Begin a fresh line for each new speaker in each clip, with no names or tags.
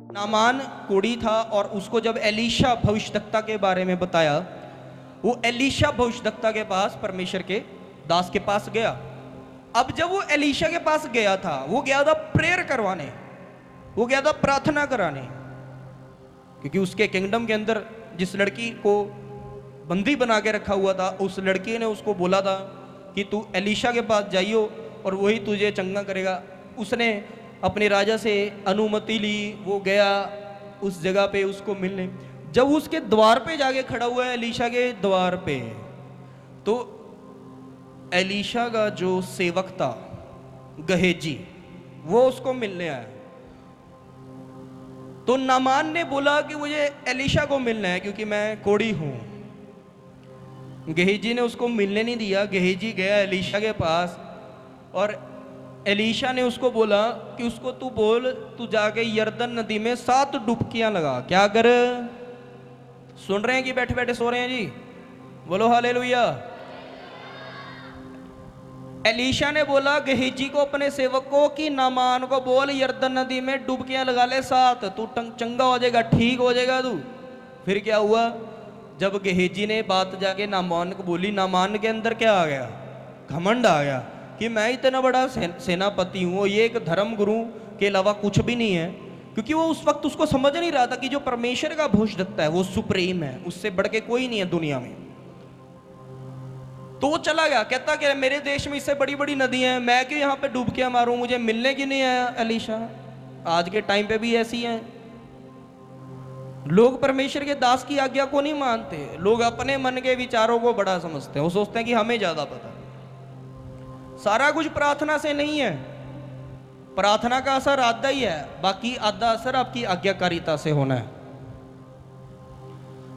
Naaman कोढ़ी था और उसको जब एलीशा भविष्यद्वक्ता के बारे में बताया, वो एलीशा भविष्यद्वक्ता के पास, परमेश्वर के दास के पास गया। अब जब वो एलीशा के पास गया था, वो गया था प्रेयर करवाने, वो गया था प्रार्थना कराने, क्योंकि उसके किंगडम के अंदर जिस लड़की को बंदी बना के रखा हुआ था, उस लड़की ने उसको बोला था कि तू एलीशा के पास जाइयो और वही तुझे चंगा करेगा। उसने अपने राजा से अनुमति ली, वो गया उस जगह पे उसको मिलने। जब उसके द्वार पे जाके खड़ा हुआ है, एलीशा के द्वार पे, तो एलीशा का जो सेवक था गहेजी, वो उसको मिलने आया। तो नामान ने बोला कि मुझे एलीशा को मिलना है क्योंकि मैं कोढ़ी हूं। गेहजी ने उसको मिलने नहीं दिया। गेहजी गया एलीशा के पास और एलीशा ने उसको बोला कि उसको तू बोल, तू जाके यरदन नदी में 7 डुबकियां लगा। क्या कर? सुन रहे हैं कि बैठे बैठे सो रहे हैं जी? बोलो हालेलुया। एलीशा ने बोला गेहजी को, अपने सेवक को, कि नामान को बोल यरदन नदी में डुबकियां लगा ले 7, तू चंगा हो जाएगा, ठीक हो जाएगा तू। फिर क्या हुआ? जब गेहजी ने बात जाके नामान को बोली, नामान के अंदर क्या आ गया? घमंड आ गया कि मैं इतना बड़ा सेनापति हूँ, ये एक धर्म गुरु के अलावा कुछ भी नहीं है। क्योंकि वो उस वक्त उसको समझ नहीं रहा था कि जो परमेश्वर का भविष्यद्वक्ता है वो सुप्रीम है, उससे बढ़ के कोई नहीं है दुनिया में। तो वो चला गया, कहता कि मेरे देश में इससे बड़ी बड़ी नदियां हैं, मैं क्यों यहाँ पे डुबकियां मारूं, मुझे मिलने क्यों नहीं आया एलीशा? आज के टाइम पे भी ऐसी हैं। लोग परमेश्वर के दास की आज्ञा को नहीं मानते, लोग अपने मन के विचारों को बड़ा समझते हैं। वो सोचते हैं कि हमें ज्यादा पता। सारा कुछ प्रार्थना से नहीं है, प्रार्थना का असर आधा ही है, बाकी आधा असर आपकी आज्ञाकारिता से होना है।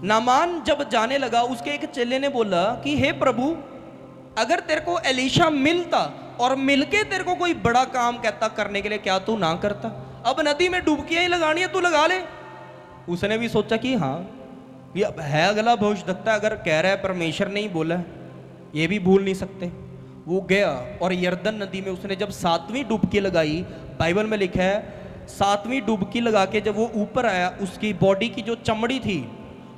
नामान जब जाने लगा, उसके एक चेले ने बोला कि हे प्रभु, अगर तेरे को एलीशा मिलता और मिलके तेरे को कोई बड़ा काम कहता करने के लिए, क्या तू ना करता? अब नदी में डुबकियां ही लगानी है, तू लगा ले। उसने भी सोचा कि हाँ, ये है अगला भविष्यद्वक्ता, अगर कह रहा है परमेश्वर ने ही बोला है, ये भी भूल नहीं सकते। वो गया और यरदन नदी में उसने जब 7वीं डुबकी लगाई, बाइबल में लिखा है 7वीं डुबकी लगा के जब वो ऊपर आया, उसकी बॉडी की जो चमड़ी थी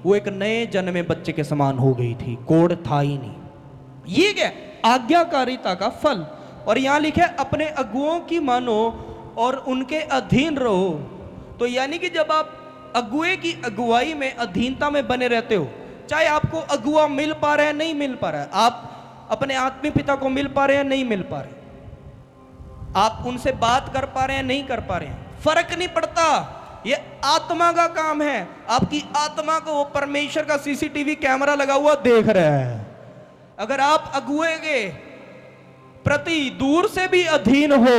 वो एक नए जन्मे बच्चे के समान हो गई थी, कोढ़ था ही नहीं। ये क्या? आज्ञाकारिता का फल। और यहां लिखा है अपने अगुओं की मानो और उनके अधीन रहो। तो यानी कि जब आप अगुए की अगुवाई में, अधीनता में बने रहते हो, चाहे आपको अगुआ मिल पा रहा है नहीं मिल पा रहा है, आप अपने आत्मीय पिता को मिल पा रहे हैं नहीं मिल पा रहे, आप उनसे बात कर पा रहे हैं नहीं कर पा रहे हैं, फर्क नहीं पड़ता। ये आत्मा का काम है। आपकी आत्मा को वो परमेश्वर का सीसीटीवी कैमरा लगा हुआ देख रहा है। अगर आप अगुए के प्रति दूर से भी अधीन हो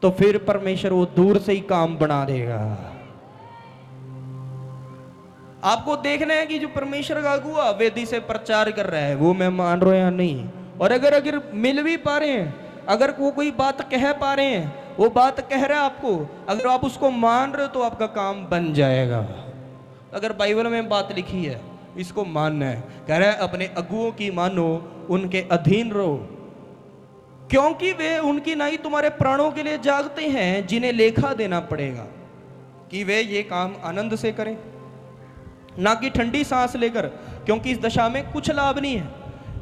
तो फिर परमेश्वर वो दूर से ही काम बना देगा। आपको देखना है कि जो परमेश्वर का अगुआ वेदी से प्रचार कर रहा है वो मैं मान रहा हूं या नहीं। और अगर मिल भी पा रहे हैं, अगर वो कोई बात कह पा रहे हैं, वो बात कह रहा है आपको, अगर आप उसको मान रहे हो तो आपका काम बन जाएगा। अगर बाइबल में बात लिखी है, इसको मानना है। कह रहा है अपने अगुओं की मानो, उनके अधीन रहो, क्योंकि वे उनकी नाई तुम्हारे प्राणों के लिए जागते हैं, जिन्हें लेखा देना पड़ेगा कि वे ये काम आनंद से करें, ना कि ठंडी सांस लेकर, क्योंकि इस दशा में कुछ लाभ नहीं है।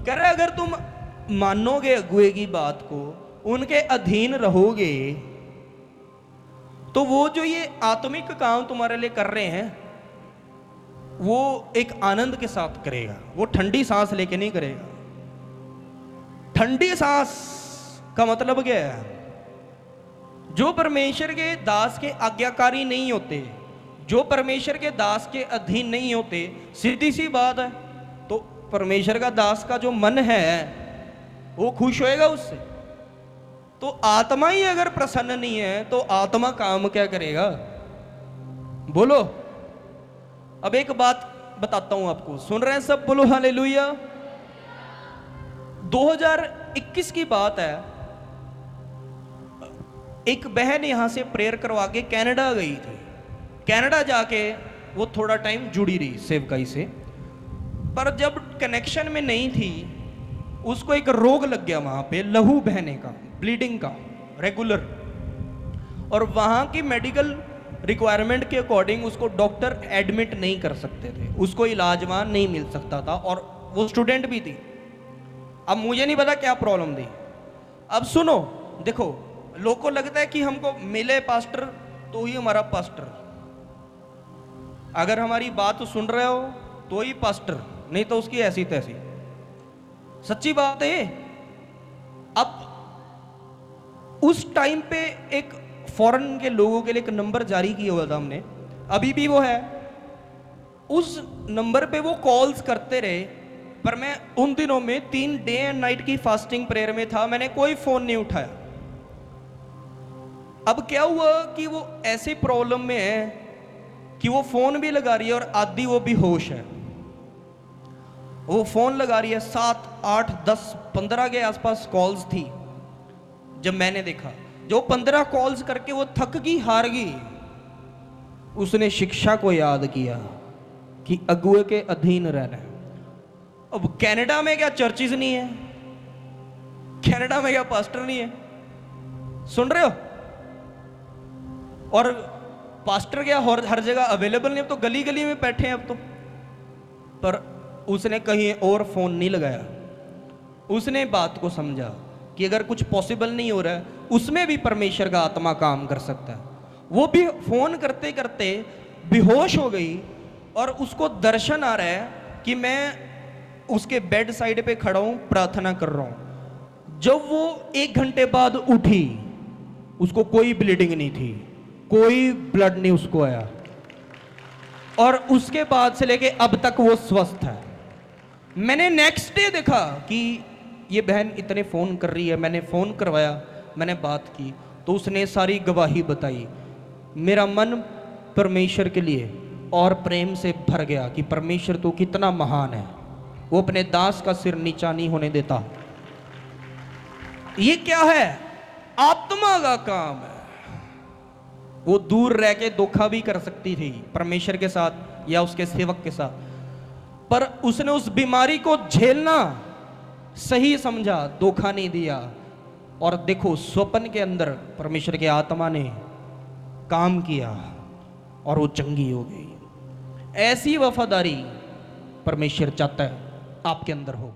कह रहा है अगर तुम मानोगे अगुए की बात को, उनके अधीन रहोगे, तो वो जो ये आत्मिक काम तुम्हारे लिए कर रहे हैं वो एक आनंद के साथ करेगा, वो ठंडी सांस लेके नहीं करेगा। ठंडी सांस का मतलब क्या है? जो परमेश्वर के दास के आज्ञाकारी नहीं होते, जो परमेश्वर के दास के अधीन नहीं होते, सीधी सी बात है, तो परमेश्वर का दास का जो मन है वो खुश होएगा उससे। तो आत्मा ही अगर प्रसन्न नहीं है तो आत्मा काम क्या करेगा? बोलो। अब एक बात बताता हूं आपको, सुन रहे हैं सब? बोलो हालेलुया। 2021 की बात है, एक बहन यहां से प्रेयर करवा के कनाडा गई थी। कनाडा जाके वो थोड़ा टाइम जुड़ी रही सेवकाई से, पर जब कनेक्शन में नहीं थी, उसको एक रोग लग गया वहां पे, लहू बहने का, ब्लीडिंग का रेगुलर। और वहां की मेडिकल रिक्वायरमेंट के अकॉर्डिंग उसको डॉक्टर एडमिट नहीं कर सकते थे, उसको इलाजमान नहीं मिल सकता था, और वो स्टूडेंट भी थी। अब मुझे नहीं पता क्या प्रॉब्लम थी। अब सुनो, देखो, लोग को लगता है कि हमको मिले पास्टर तो ही हमारा पास्टर, अगर हमारी बात सुन रहे हो तो ही पास्टर, नहीं तो उसकी ऐसी तैसी। सच्ची बात है ये। अब उस टाइम पे एक फॉरेन के लोगों के लिए एक नंबर जारी किया हुआ था हमने, अभी भी वो है, उस नंबर पे वो कॉल्स करते रहे, पर मैं उन दिनों में 3 डे एंड नाइट की फास्टिंग प्रेयर में था, मैंने कोई फोन नहीं उठाया। अब क्या हुआ कि वो ऐसी प्रॉब्लम में है कि वो फोन भी लगा रही है और आधी वो भी होश है। वो फोन लगा रही है, 7, 8, 10, 15 के आसपास कॉल्स थी। जब मैंने देखा, जो 15 कॉल्स करके वो थक गई, हार गई, उसने शिक्षा को याद किया कि अगुए के अधीन रहना है। अब कनाडा में क्या चर्चिज नहीं है? कनाडा में क्या पास्टर नहीं है? सुन रहे हो? और पास्टर क्या हर जगह अवेलेबल नहीं, अब तो गली गली में बैठे हैं अब तो। पर उसने कहीं और फोन नहीं लगाया, उसने बात को समझा कि अगर कुछ पॉसिबल नहीं हो रहा है, उसमें भी परमेश्वर का आत्मा काम कर सकता है। वो भी फोन करते करते बेहोश हो गई, और उसको दर्शन आ रहा है कि मैं उसके बेड साइड पे खड़ा हूं, प्रार्थना कर रहा हूं। जब वो 1 घंटे बाद उठी, उसको कोई ब्लीडिंग नहीं थी, कोई ब्लड नहीं उसको आया, और उसके बाद से लेके अब तक वो स्वस्थ है। मैंने नेक्स्ट डे देखा कि ये बहन इतने फ़ोन कर रही है, मैंने फ़ोन करवाया, मैंने बात की, तो उसने सारी गवाही बताई। मेरा मन परमेश्वर के लिए और प्रेम से भर गया कि परमेश्वर तो कितना महान है, वो अपने दास का सिर नीचा नहीं होने देता। ये क्या है? आत्मा का काम है। वो दूर रह के धोखा भी कर सकती थी परमेश्वर के साथ या उसके सेवक के साथ, पर उसने उस बीमारी को झेलना सही समझा, धोखा नहीं दिया। और देखो, स्वप्न के अंदर परमेश्वर के आत्मा ने काम किया और वो चंगी हो गई। ऐसी वफादारी परमेश्वर चाहता है आपके अंदर हो।